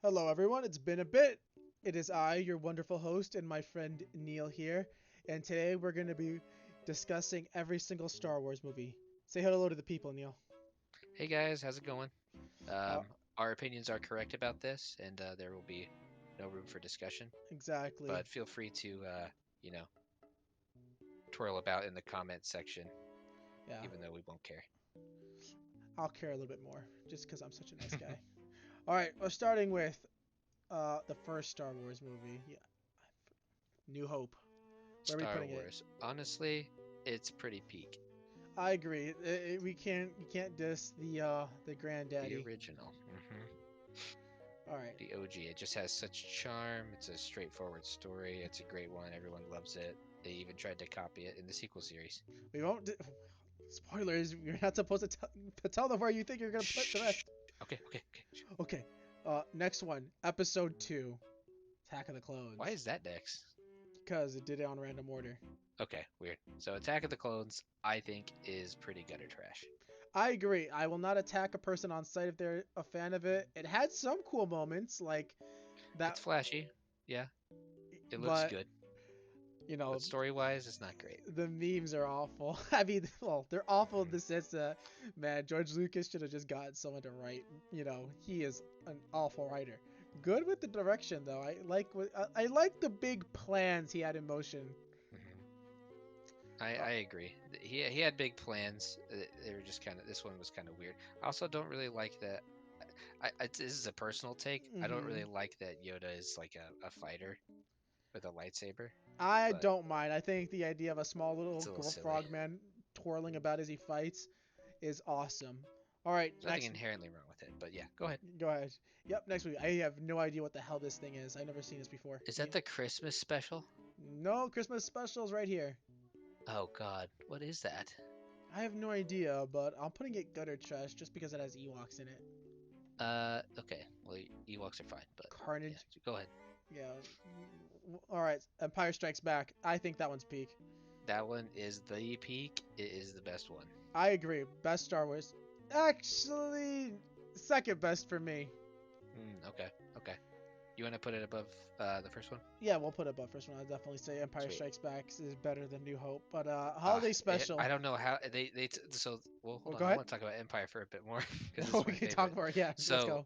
Hello, everyone. It's been a bit. It is I, your wonderful host, and my friend Neil here. And today we're going to be discussing every single Star Wars movie. Say hello to the people, Neil. Hey guys, how's it going? Uh, Our opinions are correct about this, and there will be no room for discussion. exactly. But feel free to, you know, twirl about in the comments section, Yeah, even though we won't care. I'll care a little bit more, just because I'm such a nice guy. All right, we're starting with the first Star Wars movie. Yeah, New Hope. Where are we Star putting it? Wars. Honestly, it's pretty peak. I agree. We can't. You can't diss the The granddaddy. original. All right. The OG. It just has such charm. It's a straightforward story. It's a great one. Everyone loves it. They even tried to copy it in the sequel series. We won't. Spoilers. You're not supposed to tell them where you think you're gonna put the Shh. rest. Okay. Okay. Next one, episode 2, Attack of the Why Clones, is that next? because it did it on random order. Okay, weird. So Attack of the Clones, I think, is pretty gutter trash. I agree. I will not attack a person on sight if they're a fan of it. It had some cool moments like It's that, flashy, yeah. It looks but good, you but know, story-wise, it's not great. the memes are awful. I mean, well, they're awful in Mhm. the sense that, man, George Lucas should have just gotten someone to write. He is an awful writer. Good with the direction though. I like the big plans he had in motion. Mhm. I Uh, I agree. He had big plans. They were just kind of this one was kind of weird. I also don't really like that. This is a personal take. I don't really mhm. like that Yoda is like a fighter with a lightsaber, I but don't mind. I think the idea of a small it's little a little silly. frogman twirling about as he fights is awesome. All right, There's nothing next. inherently wrong with it, but yeah, go ahead. Go ahead. Yep, next week. I have no idea what the hell this thing is. I've never seen this before. Is that You? the Christmas special? No, Christmas specials right here. Oh God, what is that? I have no idea, but I'm putting it gutter trash just because it has Ewoks in it. Okay. Well, Ewoks are fine, but yeah, Carnage. go ahead. Yeah. All right, Empire Strikes Back. I think that one's peak. That one is the peak. It is the best one. I agree. Best Star Wars. Actually, second best for me. Okay. You want to put it above the first one? Yeah, we'll put it above first one. I'll definitely say Empire Sweet. Strikes Back is better than New Hope. But holiday I special. don't know how so well, Well, hold on. go I ahead. want to talk about Empire for a bit more because this is We my can talk favorite. more. Yeah, let's So go.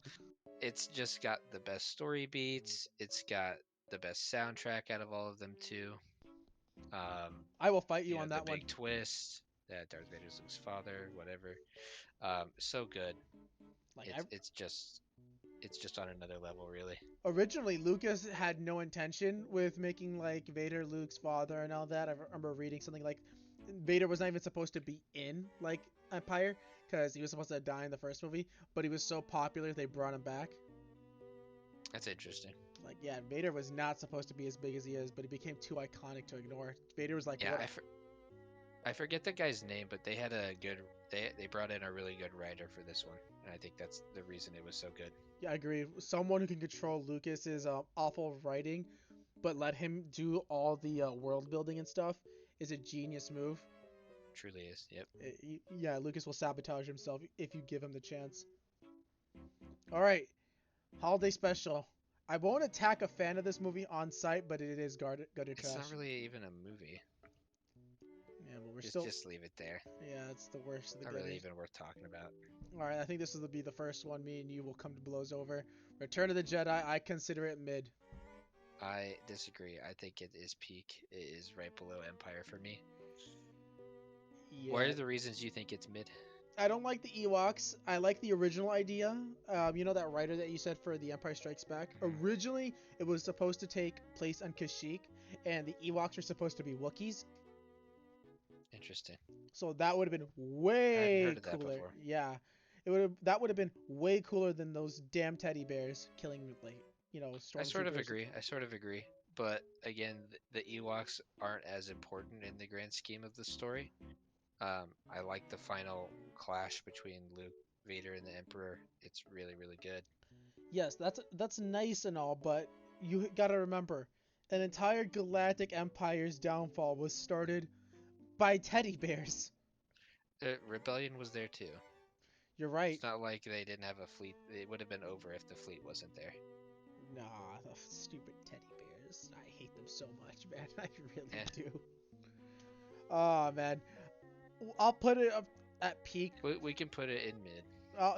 it's just got the best story beats. It's got the best soundtrack out of all of them too. Um, I will fight you on the that one. big twist that Darth Vader's Luke's father, whatever. So good. Like I It's just on another level, really. originally Lucas had no intention with making like Vader Luke's father and all that. I remember reading something like Vader was not even supposed to be in like Empire because he was supposed to die in the first movie, but he was so popular they brought him back. That's interesting. Like yeah, Vader was not supposed to be as big as he is, but he became too iconic to ignore. Vader was like, Yeah, what a I forget the guy's name, but they had a good they brought in a really good writer for this one, and I think that's the reason it was so good. Yeah, I agree. Someone who can control Lucas's awful writing, but let him do all the world building and stuff is a genius move. Truly is. Yep. Yeah, Lucas will sabotage himself if you give him the chance. All right, holiday special. I won't attack a fan of this movie on site, but it is gutter It's not trash. really even a movie. Yeah, but we're Just still. just leave it there. Yeah, it's the worst of the Not really gutters. even worth talking about. All right, I think this will be the first one. Me and you will come to blows over. Return of the Jedi. I consider it mid. I disagree. I think it is peak. It is right below Empire for me. What are Yeah, the reasons you think it's mid? I don't like the Ewoks. I like the original idea. That writer that you said for The Empire Strikes Back. Mhm. Originally, it was supposed to take place on Kashyyyk, and the Ewoks were supposed to be Wookiees. Interesting. So that would have been I hadn't heard way of that cooler. before. Yeah, that would have been way cooler than those damn teddy bears killing like stormtroopers. I sort of agree. But again, the Ewoks aren't as important in the grand scheme of the story. I like the final clash between Luke, Vader, and the Emperor. It's really, really good. Yes, that's nice and all, but you gotta remember, an entire galactic empire's downfall was started by teddy bears. Rebellion was there too. You're right. It's not like they didn't have a fleet. It would have been over if the fleet wasn't there. Nah, the stupid teddy bears. I hate them so much, man. I really Eh, do. Oh man, I'll put it up at peak. we can put it in mid.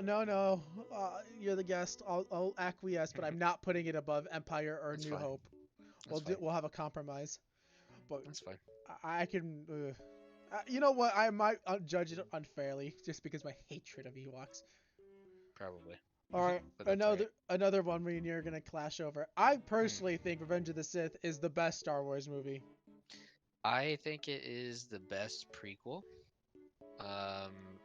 No, no. You're the guest. I'll acquiesce, but I'm not putting it above Empire or That's New fine. Hope. That's fine. We'll have a compromise. But That's fine. I can. You know what? I might judge it unfairly just because my hatred of Ewoks. Probably. All right, But that's all right. another one we and you're gonna clash over. I Hmm. personally think Revenge of the Sith is the best Star Wars movie. I think it is the best prequel. Um,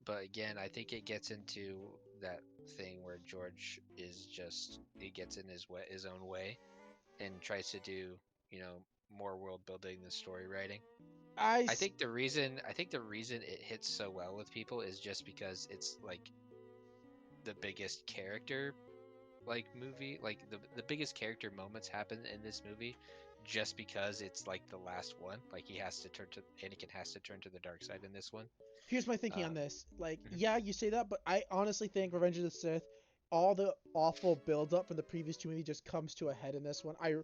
but again, I think it gets into that thing where George is just he gets in his own way and tries to do, more world building than story writing. I I think the reason it hits so well with people is just because it's like the biggest character like movie, like the biggest character moments happen in this movie just because it's like the last one. Like Anakin has to turn to the dark side in this one. Here's my thinking on Um, this. Like, mhm. yeah, you say that, but I honestly think Revenge of the Sith, all the awful build up from the previous two movies just comes to a head in this one. I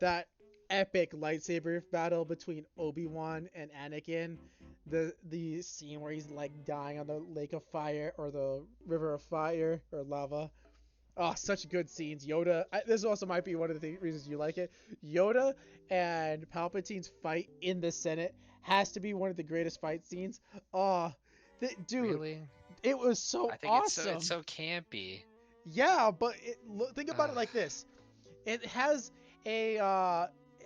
that epic lightsaber battle between Obi-Wan and Anakin, the scene where he's like dying on the lake of fire or the river of fire or lava. Oh, such good scenes. This also might be one of the reasons you like it. Yoda and Palpatine's fight in the Senate has to be one of the greatest fight scenes. Oh, dude, Really, it was so I think it's awesome. so campy. Yeah, but think about it Ugh, like this. It has a.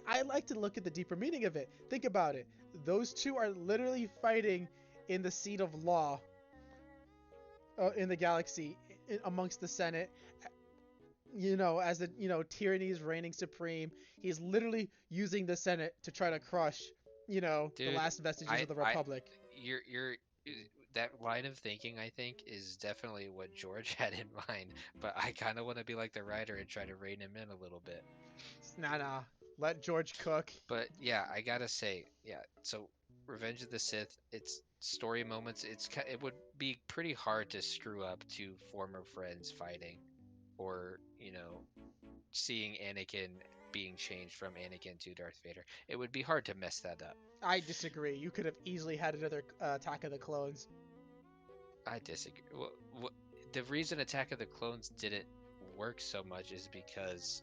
I like to look at the deeper meaning of it. Think about it. Those two are literally fighting in the seat of law in the galaxy amongst the Senate, as the tyranny is reigning supreme. He's literally using the Senate to try to crush, the dude, last vestiges I of the I Republic. you're that line of thinking I think is definitely what George had in mind. But I kind of want to be like the writer and try to rein him in a little bit. Nah, nah. Let George cook. But yeah, I gotta say, yeah. So Revenge of the Sith, its story moments, it would be pretty hard to screw up two former friends fighting, or seeing Anakin being changed from Anakin to Darth Vader. It would be hard to mess that up. I disagree. You could have easily had another Attack of the Clones. I disagree. The reason Attack of the Clones didn't work so much is because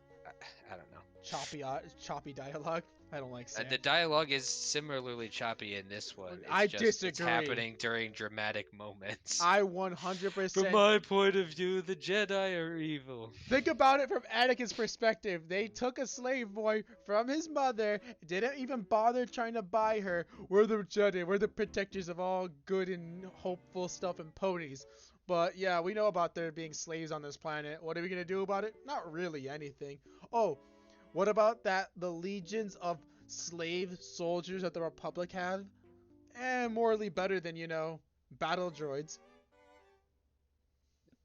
I don't know. Choppy dialogue. I don't like The Sam. dialogue is similarly choppy in this one. It's I just it's disagree. happening during dramatic moments. I From 100% my point of view, the Jedi are evil. think about it from Anakin's perspective. They took a slave boy from his mother, didn't even bother trying to buy her. We're the Jedi, we're the protectors of all good and hopeful stuff and ponies. But yeah, we know about there being slaves on this planet. What are we gonna do about it? Not really anything. Oh, what about that? The legions of slave soldiers that the Republic have? Morally better than, battle droids.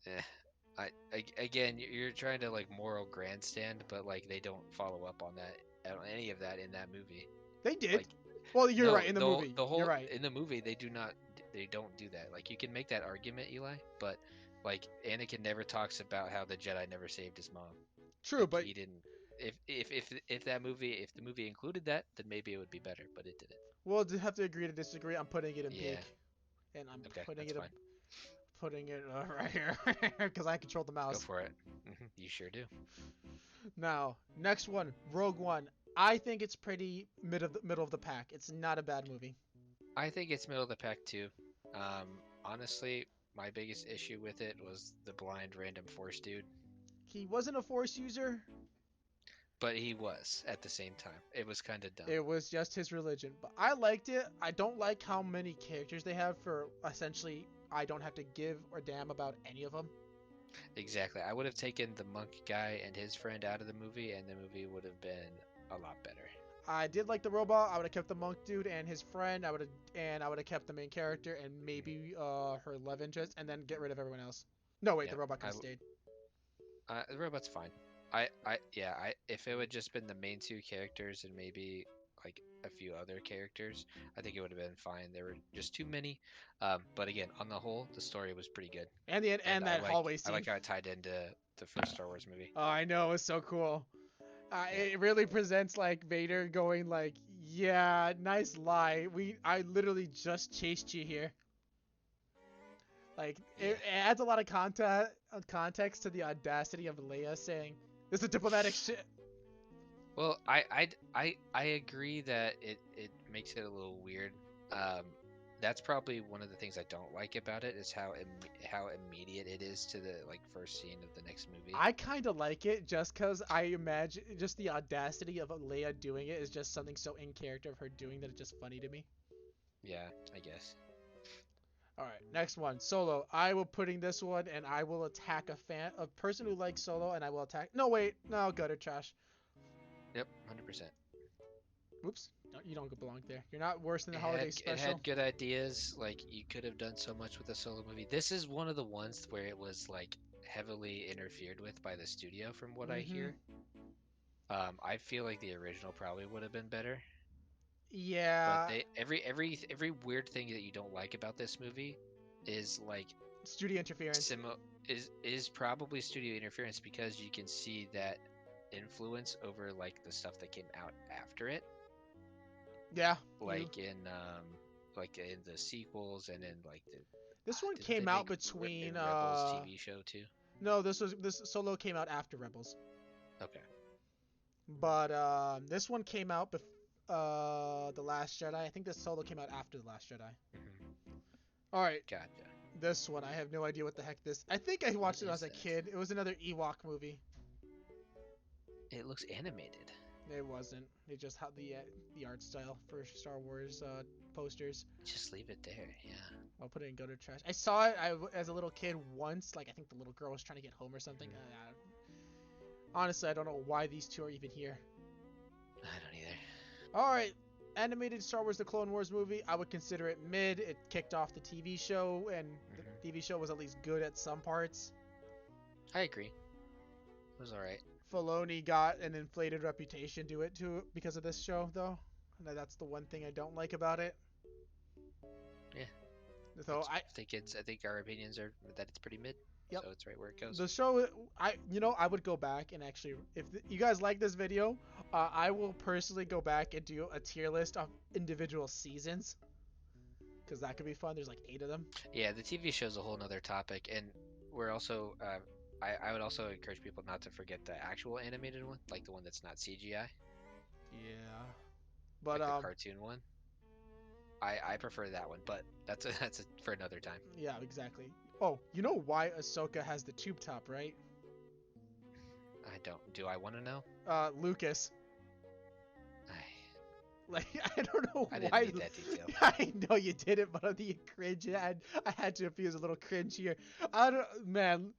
Eh, again, you're trying to like moral grandstand, but like they don't follow up on that, on any of that in that movie. They did. Like Well, you're right no, in the the movie. the You're whole right. in the movie they don't do that. Like you can make that argument, Eli, but like Anakin never talks about how the Jedi never saved his mom. True, Like but he didn't. If the movie included that, then maybe it would be better, but it didn't. we'll have to agree to disagree. I'm putting it in Yeah. peak, and I'm Okay, putting that's it fine. putting it right here because I control the Go mouse. for it. You sure do. Now, next one, Rogue One. I think it's pretty middle of the pack. It's not a bad movie. I think it's middle of the pack too. Honestly, my biggest issue with it was the blind random force dude, He wasn't a Force user. but he was at the same time. It was kind of dumb. It was just his religion, but I liked it. I don't like how many characters they have for essentially. I don't have to give or damn about any of them. Exactly. I would have taken the monk guy and his friend out of the movie, and the movie would have been a lot better. I did like the robot. I would have kept the monk dude and his friend. I would have kept the main character and maybe her love interest, and then get rid of everyone else. No, wait, the Yeah, robot could have stayed. the robot's fine. Yeah, if it would just been the main two characters and maybe like a few other characters, I think it would have been fine. There were just too many. But again, on the whole, the story was pretty good, And the and and that hallway I scene. like how it tied into the first Star Wars movie. Oh, I know, it's so cool. Yeah, It really presents like Vader going like, "Yeah, nice lie. I literally just chased you here." Like yeah. it adds a lot of context to the audacity of Leia saying, "This is diplomatic shit." Well, I agree that it makes it a little weird. Um, that's probably one of the things I don't like about it is how immediate it is to the like first scene of the next movie. I kind of like it just because I imagine just the audacity of Leia doing it is just something so in character of her doing that it's just funny to me. Yeah, I guess. All right, next one, Solo. I will putting this one, and I will attack a person who likes Solo, and I will attack. No, wait, no, gutter trash. Yep, 100%. Whoops, no, you don't belong there. You're not worse than the It holiday had special. good ideas. Like you could have done so much with a solo movie. This is one of the ones where it was like heavily interfered with by the studio, from what I Mm-hmm. hear. I feel like the original probably would have been better. But Yeah, they every weird thing that you don't like about this movie is like studio interference. simo is probably studio interference because you can see that influence over like the stuff that came out after it, Yeah, you. like in like in the sequels and in like the This one didn't they came out make between in Rebels TV show too? no, this Solo came out after Rebels. Okay. But this one came out The Last Jedi. I think this Solo came out after The Last Jedi. Hmm. All right, Gotcha. this one I have no idea what the heck this. I think I What watched it as is a that? kid. It was another Ewok movie. It looks animated. It wasn't. It just had the art style for Star Wars posters. Just leave it there. Yeah. I'll put it in gutter trash. I saw it as a little kid once. Like I think the little girl was trying to get home or something. Hmm. Honestly, I don't know why these two are even here. I don't either. All right, animated Star Wars: The Clone Wars movie. I would consider it mid. It kicked off the TV show, and the Hmm. TV show was at least good at some parts. I agree. It was all right. Filoni got an inflated reputation to it too because of this show, though. And that's the one thing I don't like about it. Yeah. So I think our opinions are that it's pretty mid, yep, so it's right where it goes. the show. I would go back and actually, if you guys like this video, I will personally go back and do a tier list of individual seasons because that could be fun. There's like 8 of them. Yeah, the TV show's a whole nother topic, and we're also I would also encourage people not to forget the actual animated one, like the one that's not CGI, Yeah, but like the cartoon one. I prefer that one, but that's for another time. yeah, exactly. Oh, you know why Ahsoka has the tube top, right? I don't. Do I want to know? Lucas. I Like I don't know I didn't why. need that detail. I know you didn't, but the cringe. I had to infuse a little cringe here. I don't, man.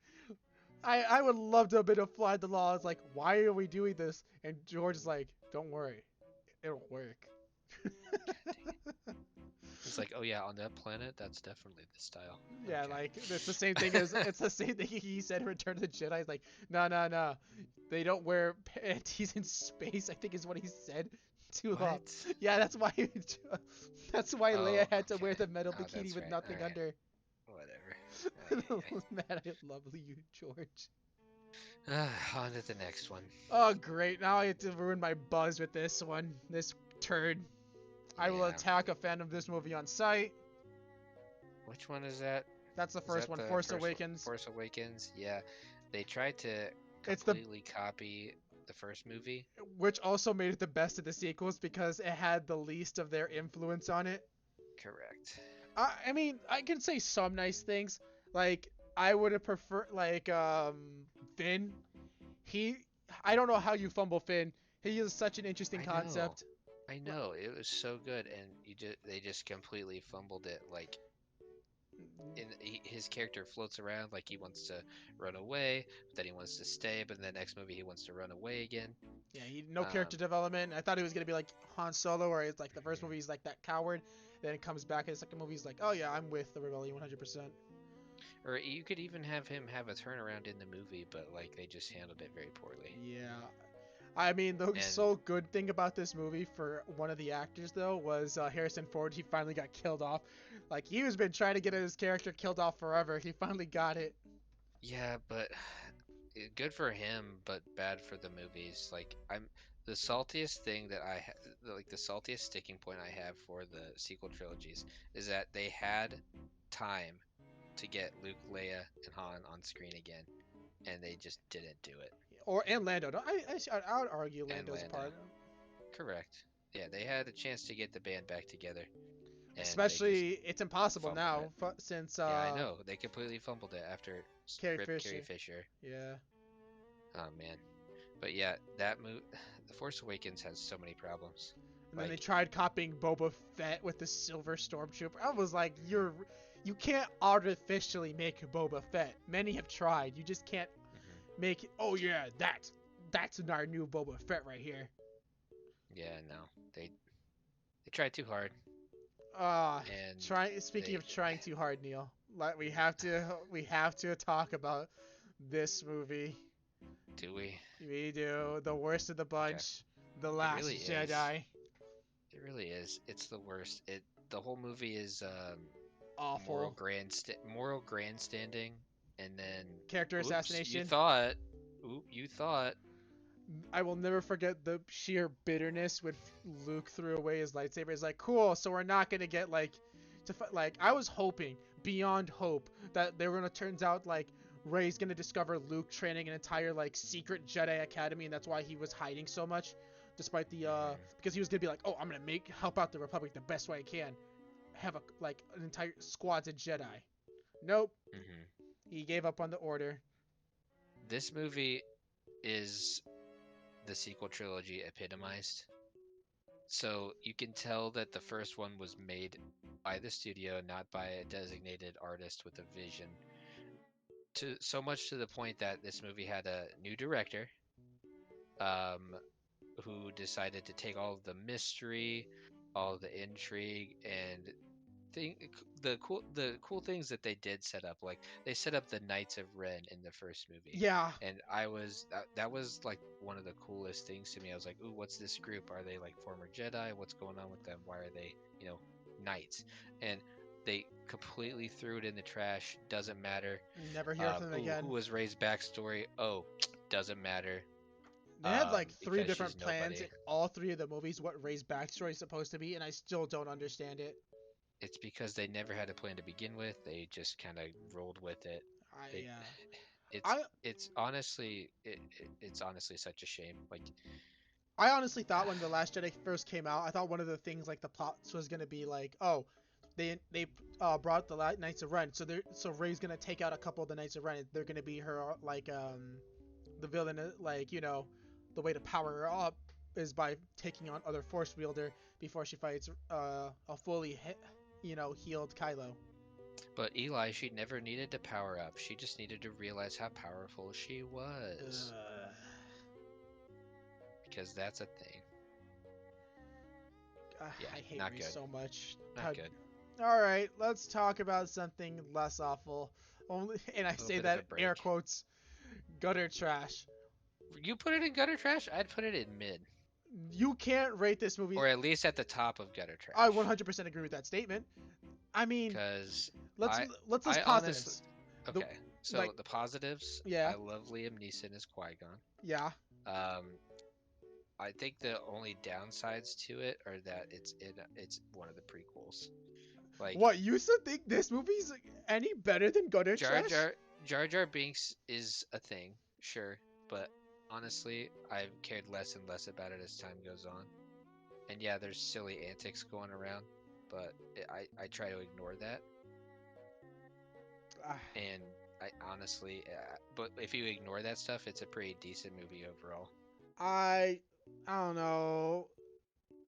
I would love to have been applied the law. It's like, why are we doing this? And George is like, don't worry, it'll work. God dang it. It's like, oh yeah, on that planet, that's definitely the style. Yeah, Okay. like it's the same thing as it's the same thing he said in Return of the Jedi. He's like, no, no, no, they don't wear panties in space. I think is what he said to What? yeah, that's why that's why Leia Oh, had to wear okay. the metal Oh, bikini that's with right. All nothing right. under. Whatever. Ay, ay, Man, I love you, George. ay. On to the next one. Oh, great! Now I have to ruin my buzz with this one. This turd. I will Yeah. attack a fan of this movie on sight. Which one is that? That's the Is first that one, the Force first one? Awakens. Force Awakens? Yeah. They tried to It's the completely copy the first movie. which also made it the best of the sequels because it had the least of their influence on it. Correct. I mean, I can say some nice things. Like I would have preferred like Finn. He I don't know how you fumble Finn. He is such an interesting I know. concept. I know. It was so good, and they just completely fumbled it. Like his character floats around like he wants to run away, but then he wants to stay, but in the next movie he wants to run away again. Yeah, he no character Um, development. I thought he was gonna be like Han Solo, where it's like the first movie mhm. he's like that coward, then it comes back in the second movie he's like, oh yeah, I'm with the rebellion 100%. Or you could even have him have a turnaround in the movie, but like they just handled it very poorly. Yeah, I mean, the And so good thing about this movie for one of the actors though was Harrison Ford. He finally got killed off. Like he was been trying to get his character killed off forever. He finally got it. yeah, but good for him, but bad for the movies. Like I'm the saltiest thing that like the saltiest sticking point I have for the sequel trilogies is that they had time to get Luke, Leia, and Han on screen again, and they just didn't do it. Or and Lando. I would argue And Lando's Lando, part, correct? Yeah, they had a chance to get the band back together, and they just especially it's impossible fumbled now it. since Yeah, I know. They completely fumbled it after Carrie Rip Carrie Fisher. Fisher. Yeah. Oh man. But yeah, that move, The Force Awakens has so many problems. And then they Like, tried copying Boba Fett with the silver stormtrooper. I was like, you can't artificially make Boba Fett. Many have tried. You just can't mhm. make. Oh yeah, that's our new Boba Fett right here. Yeah, no, they tried too hard, Ah, and try. Speaking they of trying too hard, Neil, we have to talk about this movie. do we? We do the worst of the Okay, bunch, The it Last really is. Jedi. It really is. It's the worst. The whole movie is Awful moral grandstanding, and then character oops, you assassination. thought, oop, you thought. I will never forget the sheer bitterness when Luke threw away his lightsaber. It's like, cool, so we're not gonna get like, like I was hoping beyond hope that they were gonna turns out like Rey's gonna discover Luke training an entire like secret Jedi academy, and that's why he was hiding so much, despite the Hmm. because he was gonna be like, oh, I'm gonna help out the Republic the best way I can, have a like an entire squads of Jedi. Nope, Hmm. he gave up on the order. This movie is the sequel trilogy epitomized. So you can tell that the first one was made by the studio, not by a designated artist with a vision. To so much to the point that this movie had a new director, um, who decided to take all of the mystery, all of the intrigue, and the cool things that they did set up. Like they set up the Knights of Ren in the first movie, Yeah, and that was like one of the coolest things to me. I was like, ooh, what's this group? Are they like former Jedi? What's going on with them? Why are they, knights? And they completely threw it in the trash. Doesn't matter. never hear from them Ooh, who again. was Rey's backstory? Oh, doesn't matter. They had like three Because different she's plans in nobody. all three of the movies what Rey's backstory is supposed to be, and I still don't understand it. It's because they never had a plan to begin with. They just kind of rolled with it. I They, uh, it's I it's honestly such a shame. Like, I honestly thought when the Last Jedi first came out, I thought one of the things like the plots was gonna be like, oh, they brought the Knights of Ren, so Rey's gonna take out a couple of the Knights of Ren. They're gonna be her like the villain, like the way to power her up is by taking on other Force wielder before she fights a fully healed Kylo. but Eli, she never needed to power up. She just needed to realize how powerful she was, Uh, because that's a thing. Yeah, I hate not Rey good. so much. Not good. All right, let's talk about something less awful. Only, and I A little say bit of a that air break. quotes, gutter trash. You put it in gutter trash? I'd put it in mid, You can't rate this movie. or at least at the top of gutter I trash. 100% agree with that statement. I mean, Because let's I let's list I honestly positives. The okay. So like, the positives, yeah, I love Liam Neeson as Qui-Gon. yeah. Um, I think the only downsides to it are that it's one of the prequels. Like What you still think this movie's any better than gutter Jar trash? Jar Jar Jar Binks is a thing, sure, but honestly, I've cared less and less about it as time goes on. And yeah, there's silly antics going around, but I try to ignore that. Ah, And I honestly, but if you ignore that stuff, it's a pretty decent movie overall. I I don't know.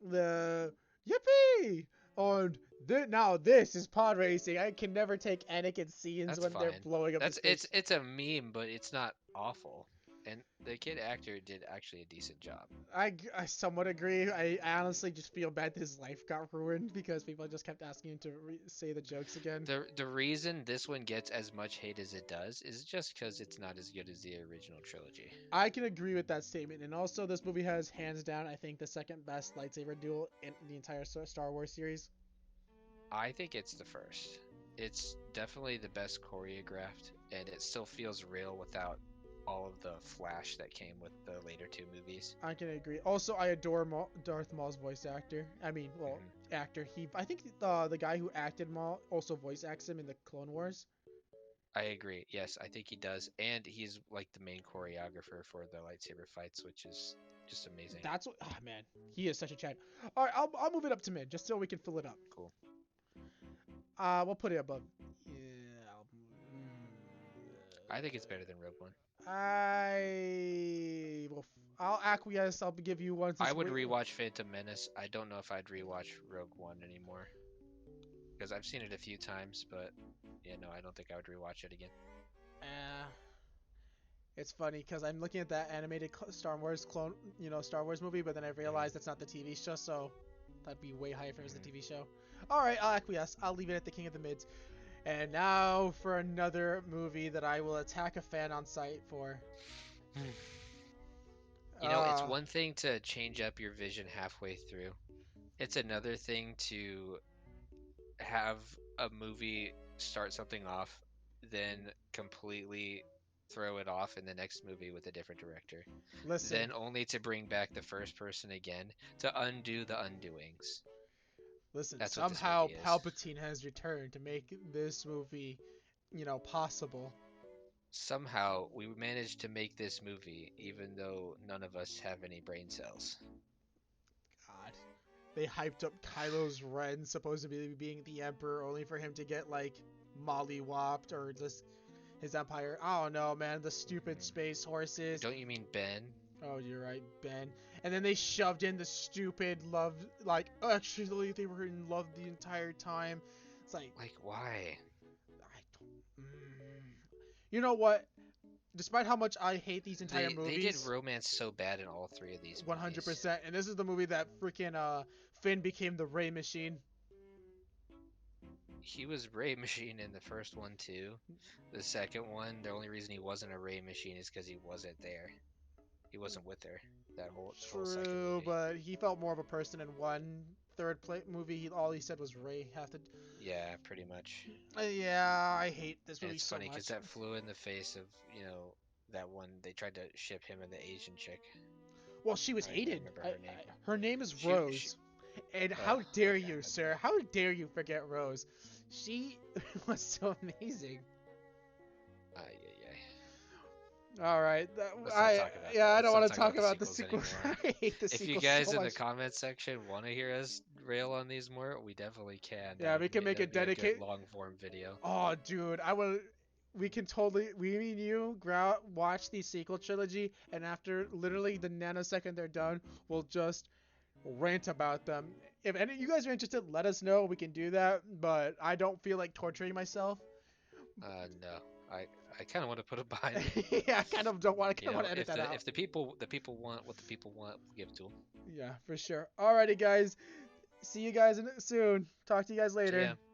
The yippee on now this is pod racing. I can never take Anakin scenes That's when they're fine. blowing up the It's space. it's a meme, but it's not awful. And the kid actor did actually a decent job. I somewhat agree. I honestly just feel bad that his life got ruined because people just kept asking him to say the jokes again. The reason this one gets as much hate as it does is just because it's not as good as the original trilogy. I can agree with that statement. And also, this movie has hands down, I think, the second best lightsaber duel in the entire Star Wars series. I think it's the first. It's definitely the best choreographed, and it still feels real without all of the flash that came with the later two movies. I can agree. Also, I adore Darth Maul's voice actor. I mean, well, Hmm. actor. I think the guy who acted Maul also voice acts him in the Clone Wars. I agree. Yes, I think he does, and he's like the main choreographer for the lightsaber fights, which is just amazing. That's what. Ah, man, he is such a Chad. All right, I'll move it up to mid just so we can fill it up. Cool. We'll put it above. Yeah. I think it's better than Rogue One. I will. I'll acquiesce. I'll give you one I since would we. rewatch Phantom Menace. I don't know if I'd rewatch Rogue One anymore because I've seen it a few times, but yeah, no, I don't think I would rewatch it again. Uh, it's funny because I'm looking at that animated Star Wars clone, Star Wars movie, but then I Hmm. realized that's not the TV show, so that'd be way higher if it was the Hmm. TV show. All right, I'll acquiesce. I'll leave it at the King of the Mids. And now for another movie that I will attack a fan on site for. You know, it's Uh, one thing to change up your vision halfway through. It's another thing to have a movie start something off, then completely throw it off in the next movie with a different director, listen, then only to bring back the first person again to undo the undoings. listen. That's what this Somehow movie is. Palpatine has returned to make this movie, possible. Somehow we managed to make this movie even though none of us have any brain cells. God. They hyped up Kylo's Ren supposed to be being the Emperor only for him to get like mollywopped or just his empire. I don't know, man. The stupid Hmm. space horses. Don't you mean Ben? Oh, you're right, Ben. And then they shoved in the stupid love, like actually they were in love the entire time. It's like Like, why? I don't. You know what? Despite how much I hate these entire They did movies, romance so bad in all three of these movies. 100%. And this is the movie that freaking Finn became the Ray machine. He was Ray Machine in the first one too. The second one, the only reason he wasn't a Ray Machine is because he wasn't there. He wasn't with her the whole second True, movie. but he felt more of a person in one third play movie. All he said was Ray. Have to. Yeah, pretty much. Yeah, I hate this And movie it's so funny because much. that flew in the face of, that one they tried to ship him and the Asian chick. Well, she was I don't even hated. remember her name. Her name is She Rose. And how dare okay, you, my sir? bad. How dare you forget Rose? She was so amazing. Ay, ay, ay. All right, Let's not talk about that. I Let's don't not want to talk talk about the about the sequels sequel. anymore. I hate the If you sequel so guys in the much. comments section want to hear us rail on these more, we definitely can. Yeah, we can make That'd it be a good dedicate. long form video. Oh, dude, I would. We can totally. We and you watch the sequel trilogy, and after literally the nanosecond they're done, we'll just rant about them. If any of you guys are interested, let us know. We can do that, but I don't feel like torturing myself. No, I I kind of want to put it behind me. Yeah, I kind of don't want. I You kind of want know, to edit that out. if the people want what the people want, we'll give it to them. Yeah, for sure. Alrighty, guys. See you guys soon. Talk to you guys See later. ya.